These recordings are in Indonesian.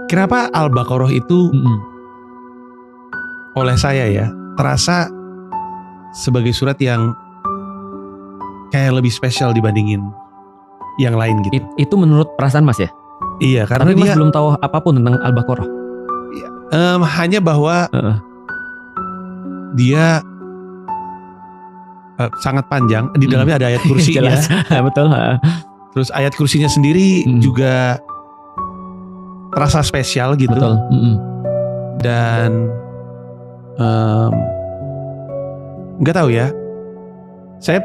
Kenapa Al-Baqarah itu oleh saya ya terasa sebagai surat yang kayak lebih spesial dibandingin yang lain gitu. Itu menurut perasaan Mas ya? Iya, karena Tapi Mas dia belum tahu apapun tentang Al-Baqarah. hanya bahwa dia sangat panjang. Di dalamnya ada ayat kursinya. Jelas, betul. Terus ayat kursinya sendiri juga terasa spesial gitu. Betul. Dan nggak tahu ya. Saya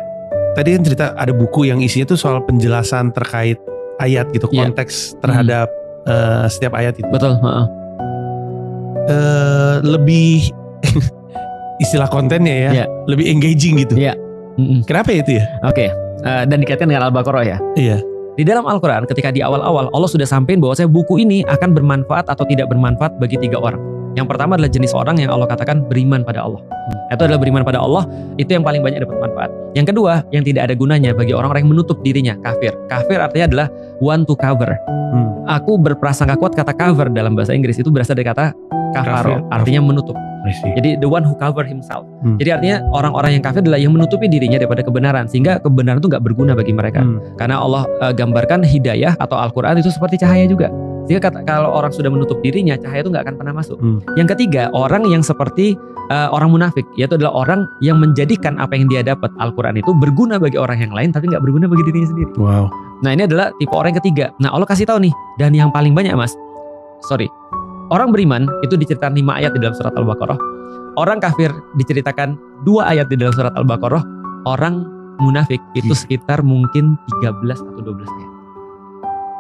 tadi kan cerita ada buku yang isinya tuh soal penjelasan terkait ayat gitu, konteks terhadap setiap ayat itu. Betul. Lebih istilah kontennya ya, lebih engaging gitu. Kenapa ya itu ya? Oke. Dan dikaitkan dengan Al-Baqarah ya. Iya. Di dalam Al-Quran ketika di awal-awal Allah sudah sampaikan bahwa buku ini akan bermanfaat atau tidak bermanfaat bagi 3 orang. Yang pertama adalah jenis orang yang Allah katakan beriman pada Allah. Itu adalah beriman pada Allah, itu yang paling banyak dapat manfaat. Yang kedua, yang tidak ada gunanya bagi orang-orang yang menutup dirinya, kafir. Kafir artinya adalah want to cover. Aku berprasangka kuat kata cover dalam bahasa Inggris itu berasal dari kata kafaro, artinya menutup. Jadi the one who cover himself. Jadi artinya orang-orang yang kafir adalah yang menutupi dirinya daripada kebenaran, sehingga kebenaran itu gak berguna bagi mereka. Karena Allah gambarkan hidayah atau Al-Quran itu seperti cahaya juga. Sehingga kalau orang sudah menutup dirinya, cahaya itu gak akan pernah masuk. Yang ketiga, orang yang seperti orang munafik, yaitu adalah orang yang menjadikan apa yang dia dapat Al-Quran itu berguna bagi orang yang lain, tapi gak berguna bagi dirinya sendiri. Wow. Nah ini adalah tipe orang yang ketiga. Nah Allah kasih tahu nih, dan yang paling banyak orang beriman itu diceritakan 5 ayat di dalam surat Al-Baqarah. Orang kafir diceritakan 2 ayat di dalam surat Al-Baqarah. Orang munafik itu sekitar mungkin 13 atau 12 ayat.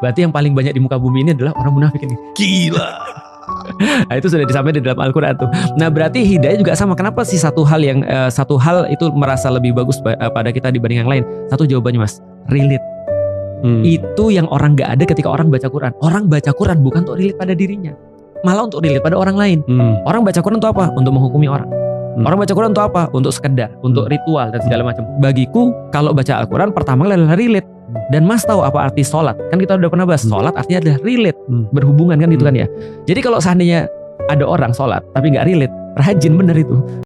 Berarti yang paling banyak di muka bumi ini adalah orang munafik ini. Gila. Nah, itu sudah disampaikan di dalam Al-Quran tuh. Nah berarti hidayah juga sama. Kenapa sih satu hal itu merasa lebih bagus pada kita dibanding yang lain? Satu jawabannya Mas, relate. Itu yang orang gak ada ketika orang baca Quran. Orang baca Quran bukan untuk relate pada dirinya, malah untuk relate pada orang lain. Orang baca Quran untuk apa? Untuk menghukumi orang. Orang baca Quran untuk apa? Untuk sekedar, untuk ritual dan segala macam. Bagiku kalau baca Al-Quran pertama adalah relate. Dan Mas tahu apa arti sholat? Kan kita udah pernah bahas sholat artinya adalah relate, berhubungan kan gitu kan ya. Jadi kalau seandainya ada orang sholat tapi gak relate, rajin bener itu.